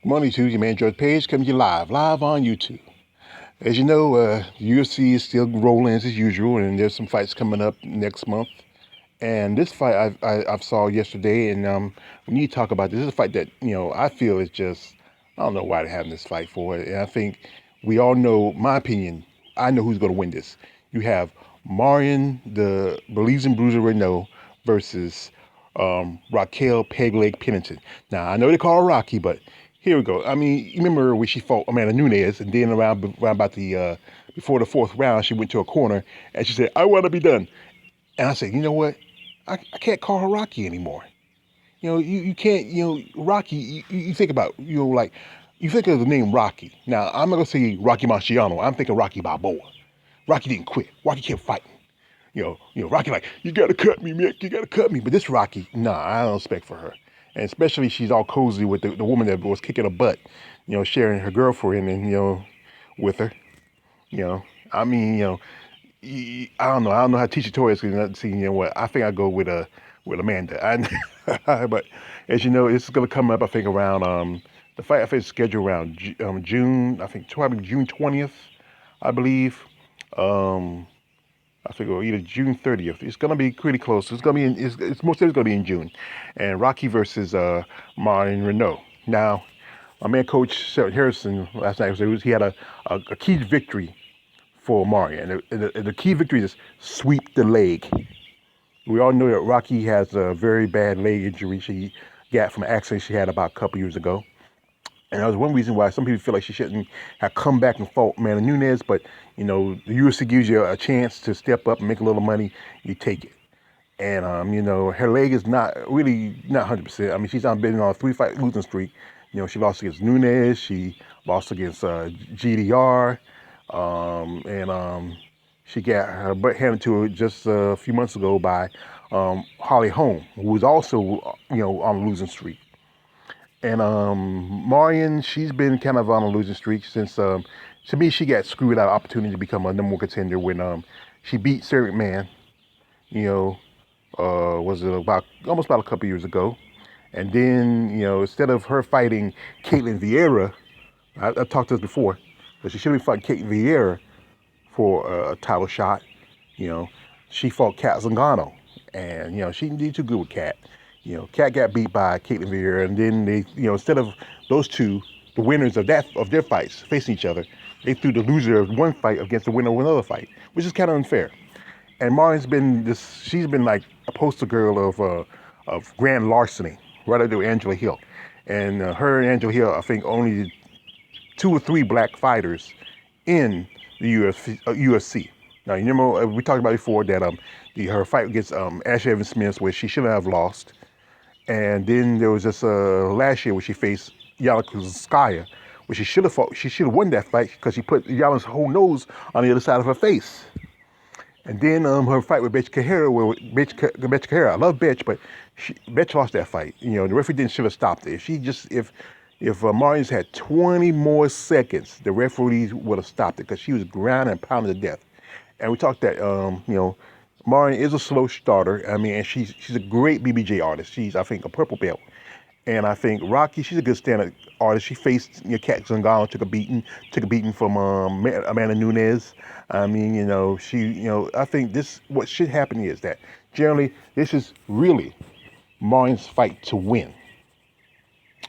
Good morning, YouTube. Your man George Page coming to you live on YouTube. As you know, the UFC is still rolling as usual, and there's some fights coming up next month. And this fight I've saw yesterday, and we need to talk about this. This is a fight that I feel is just I don't know why they're having this fight for, and I think we all know my opinion. I know who's going to win this. You have Marion, the believes in Bruiser Reneau, versus Raquel Pegleg Pennington. Now I know they call her Rocky, but here we go. I mean, you remember when she fought Amanda Nunes, and then around about the before the fourth round, she went to a corner and she said, "I want to be done." And I said, you know what? I can't call her Rocky anymore. You can't, Rocky, you think about, like, you think of the name Rocky. Now, I'm not going to say Rocky Marciano. I'm thinking Rocky Balboa. Rocky didn't quit. Rocky kept fighting. Rocky like, you got to cut me, Mick. You got to cut me. But this Rocky, nah, I don't expect for her. And especially she's all cozy with the woman that was kicking her butt, sharing her girlfriend and, with her. You know, I mean, I don't know. I don't know how Teacher Toy is going to see. You know what? I think I go with Amanda. But as you know, it's going to come up. I think around the fight. I think it's scheduled around June. I think probably June 20th. I believe. I think or either June 30th. It's going to be pretty close. It's going to be. It's most of it's going to be in June. And Rocky versus Marion Reneau. Now, my man, Coach Harrison, last night he had a key victory for Marion. And the key victory is sweep the leg. We all know that Rocky has a very bad leg injury she got from an accident she had about a couple years ago. And that was one reason why some people feel like she shouldn't have come back and fought Amanda Nunes. But, the UFC gives you a chance to step up and make a little money. You take it. And, her leg is not 100%. I mean, she's been on a 3-fight losing streak. She lost against Nunes. She lost against GDR. And she got her butt handed to her just a few months ago by Holly Holm, who was also, on a losing streak. And Marion, she's been kind of on a losing streak since, to me, she got screwed out of opportunity to become a number one contender when she beat Sarah McMahon, was it almost about a couple years ago. And then, instead of her fighting Caitlin Vieira, I talked to this before, but she should be fighting Caitlin Vieira for a title shot. She fought Kat Zingano, and she didn't do too good with Kat. Kat got beat by Caitlin Vieira, and then they, instead of those two, the winners of their fights facing each other, they threw the loser of one fight against the winner of another fight, which is kind of unfair. And Marion's been she's been like a poster girl of grand larceny, right under Angela Hill, and her and Angela Hill, I think, only 2 or 3 black fighters in the UFC. Now, you remember we talked about before that her fight against Ashley Evans Smith, where she shouldn't have lost, and then there was this last year where she faced Yana Kuzskaya, where she should have fought. She should have won that fight because she put Yana's whole nose on the other side of her face. And then her fight with Betch Kahara, where Betch Kahara, I love Betch, but Betch lost that fight. The referee should have stopped it. If Marion's had 20 more seconds, the referee would have stopped it because she was ground and pounded to death. And we talked that, Marion is a slow starter. I mean, and she's a great BBJ artist. She's, I think, a purple belt. And I think Rocky, she's a good stand-up artist. She faced Kat Zingano, took a beating from Amanda Nunes. I mean, I think what should happen is that generally this is really Marion's fight to win.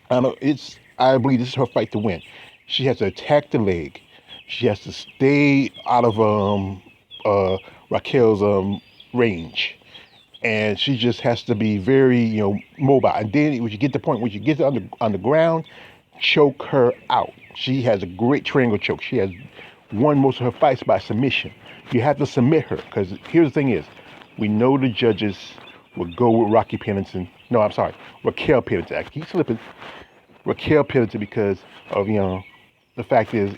I believe this is her fight to win. She has to attack the leg. She has to stay out of Raquel's range. And she just has to be very, mobile. And then when you get to the point where you get on the ground, choke her out. She has a great triangle choke. She has won most of her fights by submission. You have to submit her, because here's the thing is, we know the judges will go with Rocky Pennington. No, I'm sorry, Raquel Pennington. I keep slipping. Raquel Pennington because of, the fact is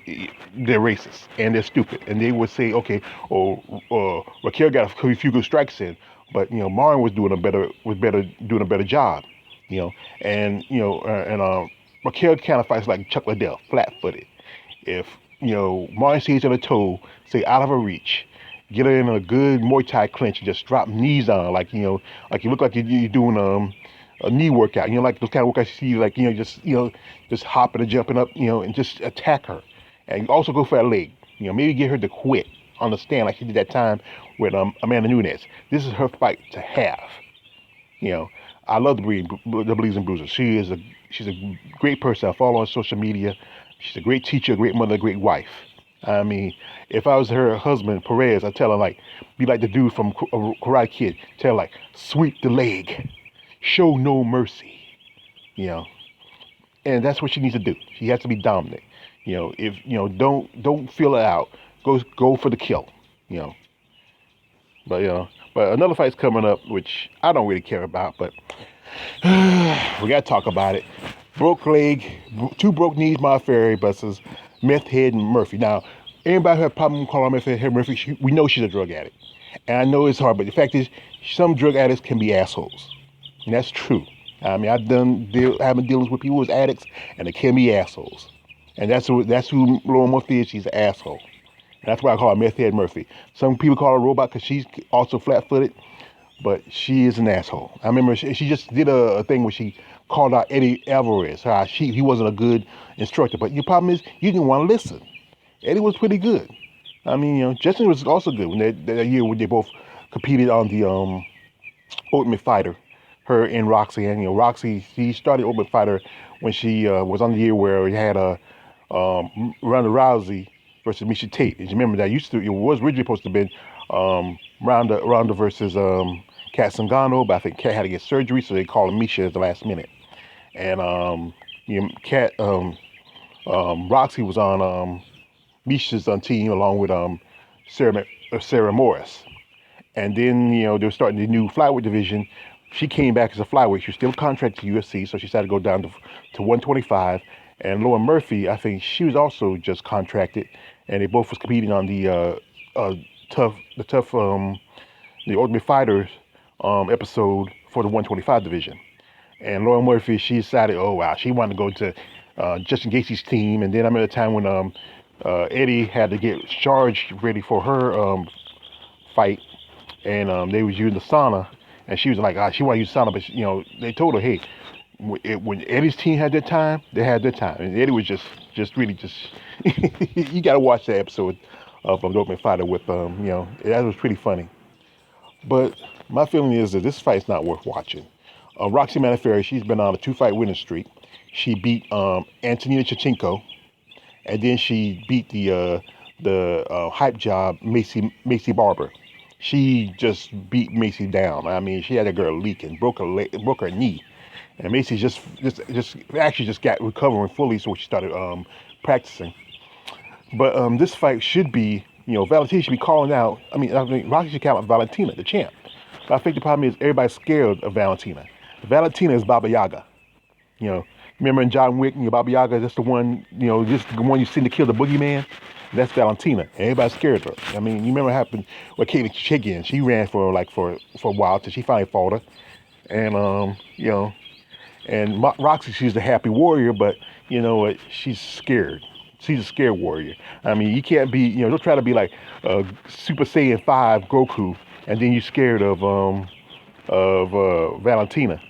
they're racist and they're stupid. And they would say, okay, Raquel got a few good strikes in, but Marion was doing a better job, and Raquel kind of fights like Chuck Liddell, flat-footed. If Marion stays on her toe, stay out of her reach, get her in a good Muay Thai clinch and just drop knees on her, like you look like you're doing a knee workout. Like those kind of workouts you see, like just hopping and jumping up, and just attack her. And also go for that leg. Maybe get her to quit on the stand like she did that time with Amanda Nunes. This is her fight to have. You know, I love the Bleeds and Bruises. She's a great person. I follow on social media. She's a great teacher, a great mother, a great wife. I mean, if I was her husband, Perez, I'd tell her like, be like the dude from Karate Kid. Tell her like, sweep the leg, show no mercy. You know, and that's what she needs to do. She has to be dominant. If don't feel it out. Go for the kill. You know, but another fight's coming up, which I don't really care about, but we gotta talk about it. Broke leg, two broke knees, Modafferi versus Methhead and Murphy. Now, anybody who has a problem calling Methhead Murphy, we know she's a drug addict. And I know it's hard, but the fact is, some drug addicts can be assholes. And that's true. I mean, I've been dealings with people who's addicts, and they can be assholes. And that's who Lauren Murphy is. She's an asshole. And that's why I call her Methhead Murphy. Some people call her a robot because she's also flat-footed, but she is an asshole. I remember she just did a thing where she called out Eddie Alvarez. He wasn't a good instructor, but your problem is you didn't want to listen. Eddie was pretty good. I mean, Justin was also good when that year when they both competed on the Ultimate Fighter, her and Roxy. And Roxy, she started Ultimate Fighter when she was on the year where you had Ronda Rousey versus Misha Tate. And you remember that it was originally supposed to have been Ronda versus Kat Zingano, but I think Kat had to get surgery, so they called Misha at the last minute. And Roxy was on Misha's team along with Sarah Morris. And then they were starting the new flyweight division. She came back as a flyweight. She was still contracted to UFC, so she decided to go down to 125. And Lauren Murphy, I think she was also just contracted, and they both was competing on the Ultimate Fighters episode for the 125 division. And Lauren Murphy, she decided, oh wow, she wanted to go to Justin Gaethje's team. And then I remember the time when Eddie had to get charged ready for her fight, and they was using the sauna, and she was like, she wanted to use sauna, but they told her, hey, when Eddie's team had their time, they had their time, and Eddie was just really you got to watch that episode of The Ultimate Fighter with that was pretty funny. But my feeling is that this fight's not worth watching. Roxy Modafferi, she's been on a 2-fight winning streak. She beat Antonina Shevchenko, and then she beat the hype job Macy Barber. She just beat Macy down. I mean, she had that girl leaking, broke her knee, and Macy just got recovering fully, so she started practicing. But this fight should be, Valentina should be calling out. I mean, Roxy should call out Valentina, the champ. But I think the problem is everybody's scared of Valentina. Valentina is Baba Yaga. Remember in John Wick, Baba Yaga, that's the one, just the one you seen to kill the boogeyman. That's Valentina. Everybody's scared of her. I mean, you remember what happened with Caitlin Chicken? She ran for a while till she finally fought her. And and Roxy, she's the happy warrior, but you know what? She's scared. She's a scared warrior. I mean, you can't be, don't try to be like Super Saiyan 5 Goku, and then you're scared of Valentina.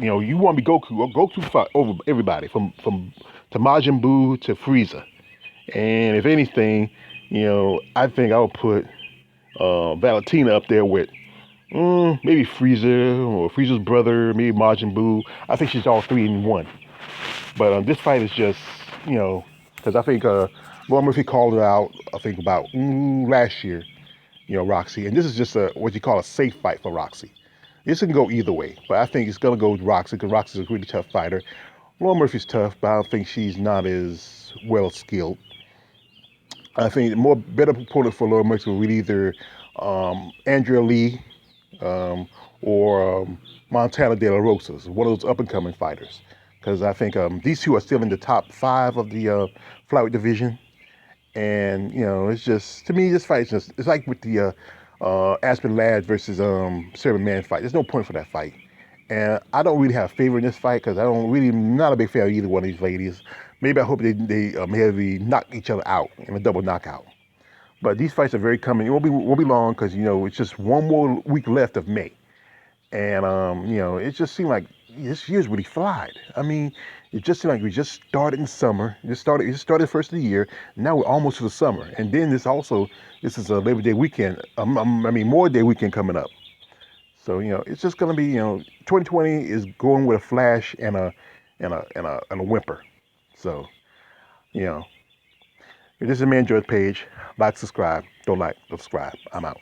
You want to be Goku. Goku fought over everybody from to Majin Buu to Frieza. And if anything, I think I'll put Valentina up there with maybe Frieza or Frieza's brother, maybe Majin Buu. I think she's all three in one. But this fight is just, because I think Lauren Murphy called it out, I think about last year, Roxy. And this is just what you call a safe fight for Roxy. This can go either way, but I think it's going to go with Roxy because Roxy's a really tough fighter. Lauren Murphy's tough, but I don't think she's not as well skilled. I think the better opponent for Lauren Murphy would be either Andrea Lee or Montana De La Rosas, one of those up-and-coming fighters. Because I think these two are still in the top 5 of the flyweight division. And, it's just, to me, this fight is just, it's like with the Aspen Ladd versus Sarah Man fight. There's no point for that fight. And I don't really have a favor in this fight because I'm not a big fan of either one of these ladies. Maybe I hope they maybe knock each other out in a double knockout. But these fights are very coming. It won't be long because, it's just one more week left of May. And, it just seemed like this year's really flied. I mean, it just seemed like we just started in summer. It just started first of the year. Now we're almost to the summer, and then this is a Labor Day weekend. I mean, Memorial Day weekend coming up. So it's just gonna be 2020 is going with a flash and a whimper. So you know, this is Man George Page. Like, subscribe. Don't like, subscribe. I'm out.